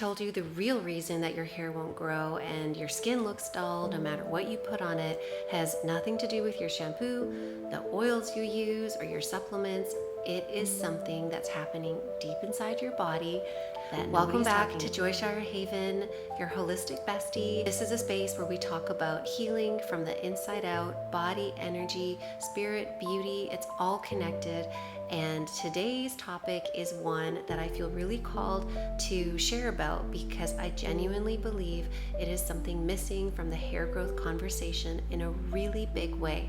Told you the real reason that your hair won't grow and your skin looks dull no matter what you put on it has nothing to do with your shampoo, the oils you use, or your supplements. It is something that's happening deep inside your body that Welcome back to Joyshire Haven, your holistic bestie. This is a space where we talk about healing from the inside out, body, energy, spirit, beauty. It's all connected. And today's topic is one that I feel really called to share about because I genuinely believe it is something missing from the hair growth conversation in a really big way.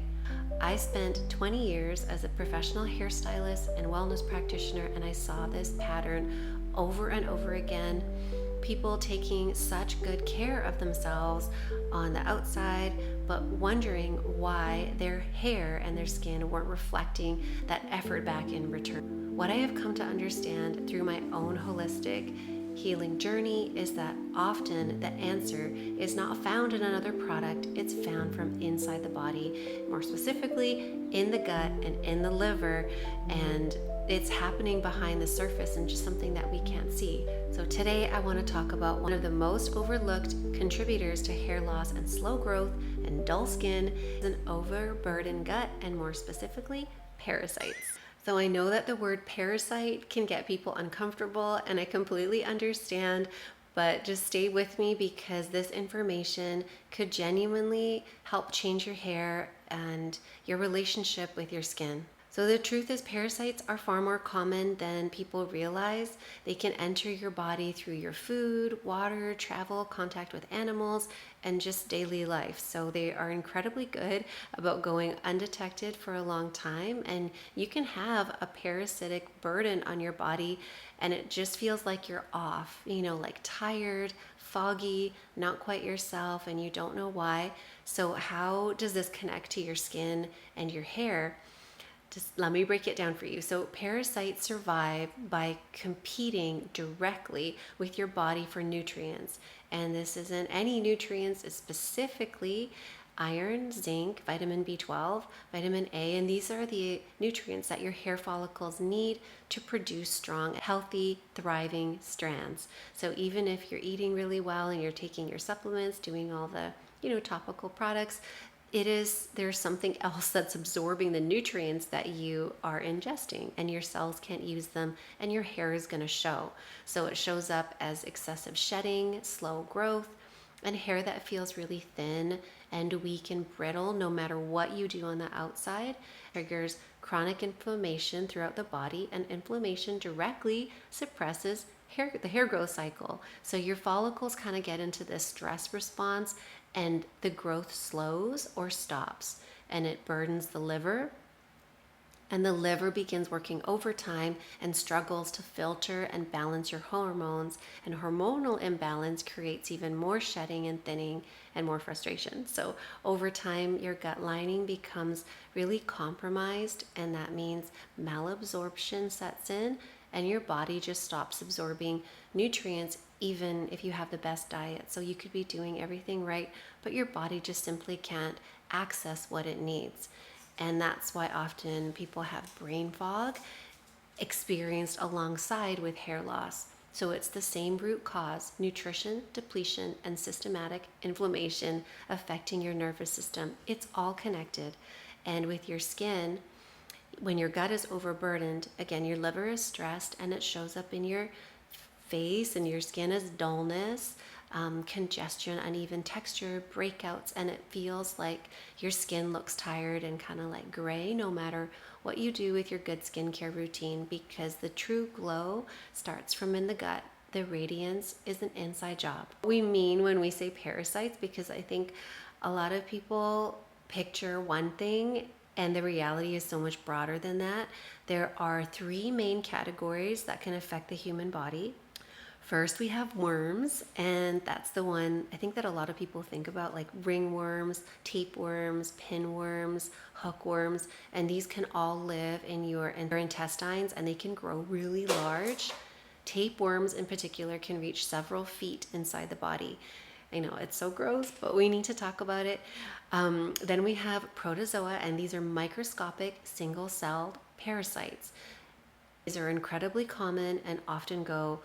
I spent 20 years as a professional hairstylist and wellness practitioner, and I saw this pattern over and over again. People taking such good care of themselves on the outside, but wondering why their hair and their skin weren't reflecting that effort back in return. What I have come to understand through my own holistic healing journey is that often the answer is not found in another product, it's found from inside the body, more specifically in the gut and in the liver, and it's happening behind the surface and just something that we can't see. So today I want to talk about one of the most overlooked contributors to hair loss and slow growth and dull skin is an overburdened gut, and more specifically, parasites. So I know that the word parasite can get people uncomfortable, and I completely understand, but just stay with me because this information could genuinely help change your hair and your relationship with your skin. So the truth is, parasites are far more common than people realize. They can enter your body through your food, water, travel, contact with animals, and just daily life. So they are incredibly good about going undetected for a long time, and you can have a parasitic burden on your body and it just feels like you're off, like tired, foggy, not quite yourself, and you don't know why. So how does this connect to your skin and your hair? Just let me break it down for you. So parasites survive by competing directly with your body for nutrients. And this isn't any nutrients, it's specifically iron, zinc, vitamin B12, vitamin A, and these are the nutrients that your hair follicles need to produce strong, healthy, thriving strands. So even if you're eating really well and you're taking your supplements, doing all the, topical products, there's something else that's absorbing the nutrients that you are ingesting, and your cells can't use them, and your hair is going to show. So it shows up as excessive shedding, slow growth, and hair that feels really thin and weak and brittle no matter what you do on the outside. Triggers chronic inflammation throughout the body, and inflammation directly suppresses the hair growth cycle. So your follicles kind of get into this stress response, and the growth slows or stops, and it burdens the liver, and the liver begins working overtime and struggles to filter and balance your hormones, and hormonal imbalance creates even more shedding and thinning and more frustration. So over time, your gut lining becomes really compromised, and that means malabsorption sets in, and your body just stops absorbing nutrients even if you have the best diet. So you could be doing everything right, but your body just simply can't access what it needs. And that's why often people have brain fog experienced alongside with hair loss. So it's the same root cause: nutrition, depletion, and systematic inflammation affecting your nervous system. It's all connected. And with your skin, when your gut is overburdened, again, your liver is stressed, and it shows up in your face and your skin as dullness, congestion, uneven texture, breakouts, and it feels like your skin looks tired and kind of like gray no matter what you do with your good skincare routine, because the true glow starts from in the gut. The radiance is an inside job. We mean when we say parasites, because I think a lot of people picture one thing and the reality is so much broader than that. There are three main categories that can affect the human body. First, we have worms, and that's the one I think that a lot of people think about, like ringworms, tapeworms, pinworms, hookworms, and these can all live in your intestines, and they can grow really large. Tapeworms in particular can reach several feet inside the body. I know it's so gross, but we need to talk about it. Then we have protozoa, and these are microscopic single-celled parasites. These are incredibly common and often go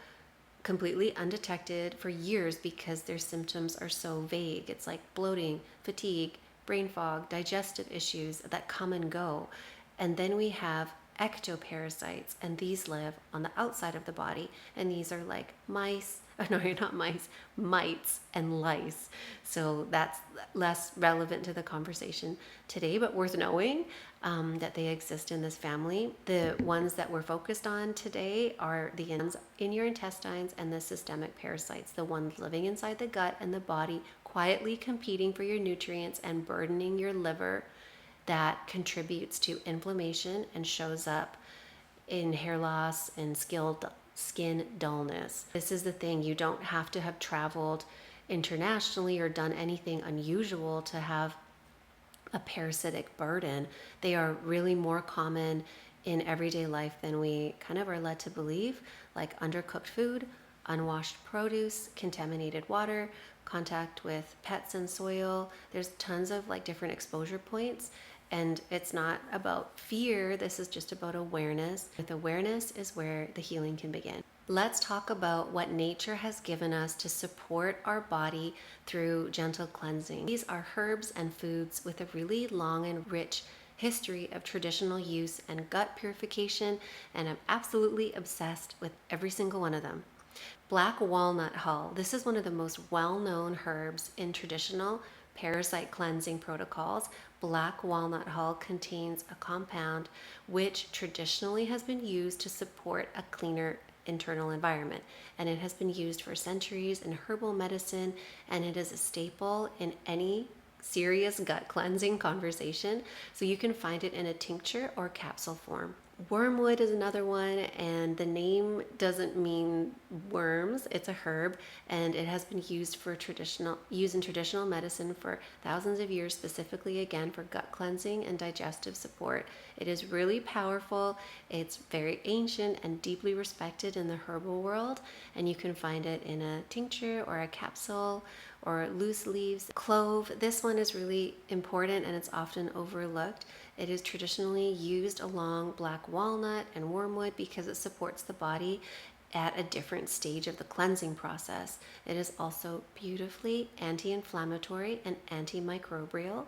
completely undetected for years because their symptoms are so vague. It's like bloating, fatigue, brain fog, digestive issues that come and go. And then we have ectoparasites, and these live on the outside of the body, and these are like mice. Oh, no, you're not mice, mites and lice. So that's less relevant to the conversation today, but worth knowing that they exist in this family. The ones that we're focused on today are the ones in your intestines and the systemic parasites, the ones living inside the gut and the body, quietly competing for your nutrients and burdening your liver, that contributes to inflammation and shows up in hair loss and skin dullness. This is the thing, you don't have to have traveled internationally or done anything unusual to have a parasitic burden. They are really more common in everyday life than we kind of are led to believe, like undercooked food, unwashed produce, contaminated water, contact with pets and soil. There's tons of like different exposure points. And it's not about fear, this is just about awareness. With awareness is where the healing can begin. Let's talk about what nature has given us to support our body through gentle cleansing. These are herbs and foods with a really long and rich history of traditional use and gut purification, and I'm absolutely obsessed with every single one of them. Black walnut hull. This is one of the most well-known herbs in traditional parasite cleansing protocols. Black walnut hull contains a compound which traditionally has been used to support a cleaner internal environment, and it has been used for centuries in herbal medicine, and it is a staple in any serious gut cleansing conversation. So you can find it in a tincture or capsule form. Wormwood is another one, and the name doesn't mean worms. It's a herb, and it has been used in traditional medicine for thousands of years, specifically again for gut cleansing and digestive support. It is really powerful. It's very ancient and deeply respected in the herbal world, and you can find it in a tincture or a capsule or loose leaves. Clove, this one is really important and it's often overlooked. It is traditionally used along black walnut and wormwood because it supports the body at a different stage of the cleansing process. It is also beautifully anti-inflammatory and antimicrobial,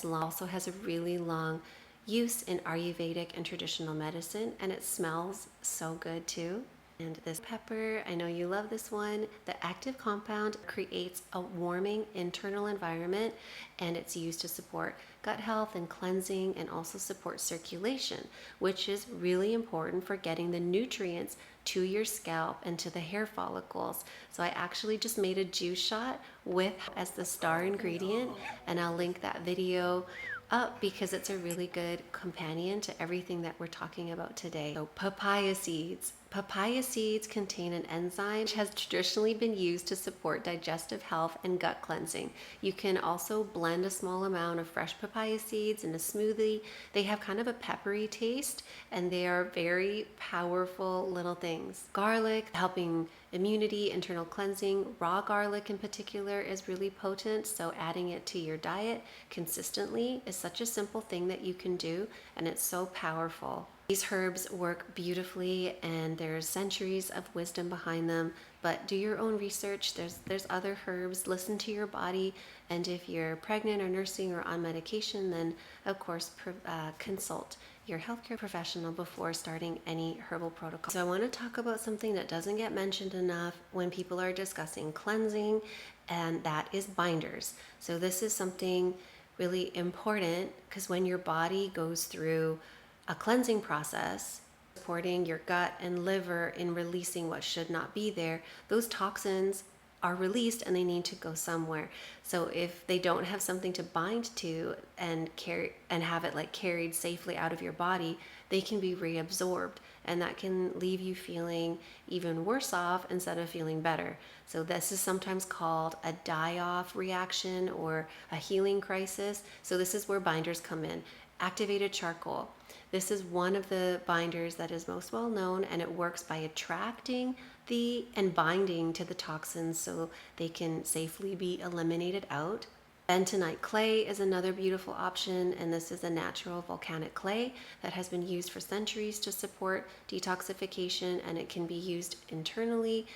also has a really long use in Ayurvedic and traditional medicine, and it smells so good too. And this pepper, I know you love this one. The active compound creates a warming internal environment, and it's used to support gut health and cleansing, and also support circulation, which is really important for getting the nutrients to your scalp and to the hair follicles. So I actually just made a juice shot with as the star ingredient, and I'll link that video up because it's a really good companion to everything that we're talking about today. So papaya seeds. Papaya seeds contain an enzyme which has traditionally been used to support digestive health and gut cleansing. You can also blend a small amount of fresh papaya seeds in a smoothie. They have kind of a peppery taste, and they are very powerful little things. Garlic, helping immunity, internal cleansing. Raw garlic in particular is really potent, so adding it to your diet consistently is such a simple thing that you can do, and it's so powerful. These herbs work beautifully, and there's centuries of wisdom behind them, but do your own research. There's other herbs. Listen to your body, and if you're pregnant or nursing or on medication, then of course consult your healthcare professional before starting any herbal protocol. So I want to talk about something that doesn't get mentioned enough when people are discussing cleansing, and that is binders. So this is something really important because when your body goes through a cleansing process, supporting your gut and liver in releasing what should not be there, those toxins are released and they need to go somewhere. So if they don't have something to bind to and have it like carried safely out of your body, they can be reabsorbed, and that can leave you feeling even worse off instead of feeling better. So this is sometimes called a die-off reaction or a healing crisis. So this is where binders come in. Activated charcoal. This is one of the binders that is most well known, and it works by attracting and binding to the toxins so they can safely be eliminated out. Bentonite clay is another beautiful option, and this is a natural volcanic clay that has been used for centuries to support detoxification, and it can be used internally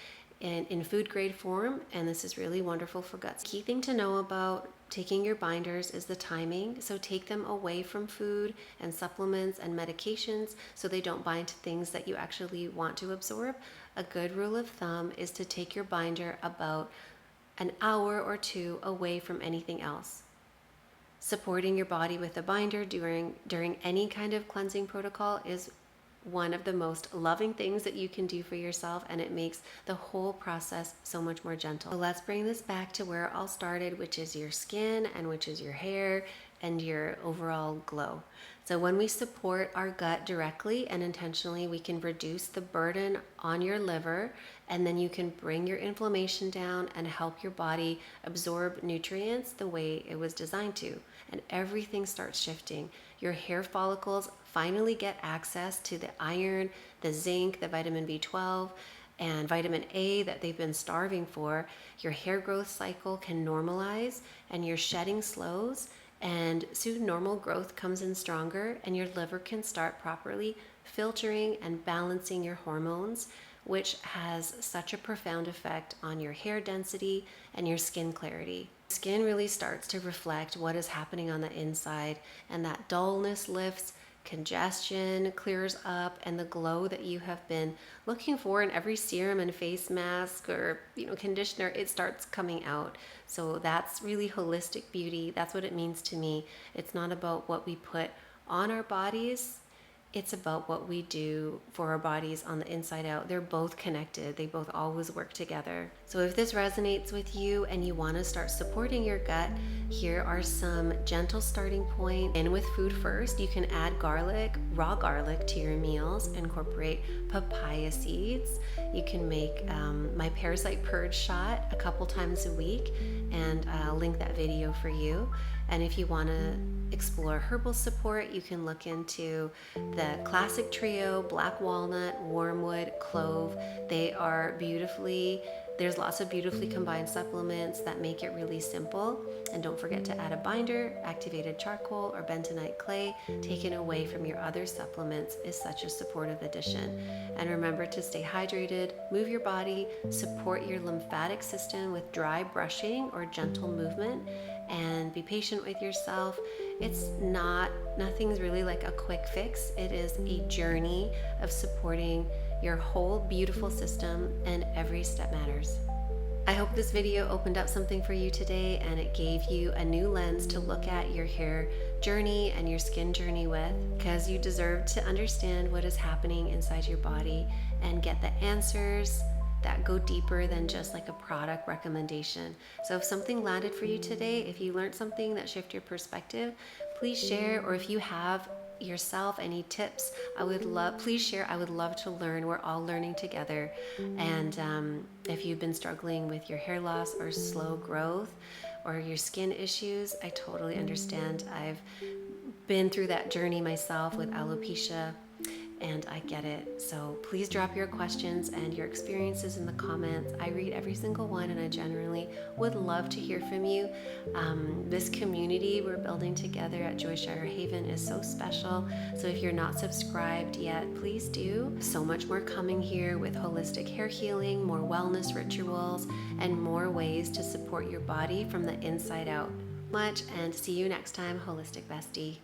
in food grade form, and this is really wonderful for guts. Key thing to know about taking your binders is the timing. So take them away from food and supplements and medications so they don't bind to things that you actually want to absorb. A good rule of thumb is to take your binder about an hour or two away from anything else. Supporting your body with a binder during any kind of cleansing protocol is one of the most loving things that you can do for yourself, and it makes the whole process so much more gentle. So let's bring this back to where it all started, which is your skin and which is your hair and your overall glow. So when we support our gut directly and intentionally, we can reduce the burden on your liver, and then you can bring your inflammation down and help your body absorb nutrients the way it was designed to. And everything starts shifting. Your hair follicles finally get access to the iron, the zinc, the vitamin B12, and vitamin A that they've been starving for. Your hair growth cycle can normalize and your shedding slows, and soon normal growth comes in stronger, and your liver can start properly filtering and balancing your hormones, which has such a profound effect on your hair density and your skin clarity. Skin really starts to reflect what is happening on the inside, and that dullness lifts, congestion clears up, and the glow that you have been looking for in every serum and face mask or conditioner, it starts coming out. So that's really holistic beauty. That's what it means to me. It's not about what we put on our bodies. It's about what we do for our bodies on the inside out. They're both connected. They both always work together. So if this resonates with you and you want to start supporting your gut, here are some gentle starting points. In with food first, you can add garlic, raw garlic to your meals. Incorporate papaya seeds. You can make my Parasite Purge shot a couple times a week, and I'll link that video for you. And if you want to explore herbal support, you can look into the classic trio: black walnut, wormwood, clove. They are there's lots of beautifully combined supplements that make it really simple. And don't forget to add a binder. Activated charcoal or bentonite clay taken away from your other supplements is such a supportive addition. And remember to stay hydrated, move your body, support your lymphatic system with dry brushing or gentle movement, and be patient with yourself. Nothing's really like a quick fix. It is a journey of supporting your whole beautiful system, and every step matters. I hope this video opened up something for you today, and it gave you a new lens to look at your hair journey and your skin journey with, because you deserve to understand what is happening inside your body and get the answers that go deeper than just like a product recommendation. So if something landed for you today, if you learned something that shifted your perspective, please share. Or if you have yourself any tips, please share. I would love to learn. We're all learning together. And if you've been struggling with your hair loss or slow growth or your skin issues, I totally understand. I've been through that journey myself with alopecia, and I get it. So please drop your questions and your experiences in the comments. I read every single one, and I genuinely would love to hear from you. This community we're building together at Joyshire Haven is so special. So if you're not subscribed yet, please do. So much more coming here with holistic hair healing, more wellness rituals, and more ways to support your body from the inside out. And see you next time, Holistic Bestie.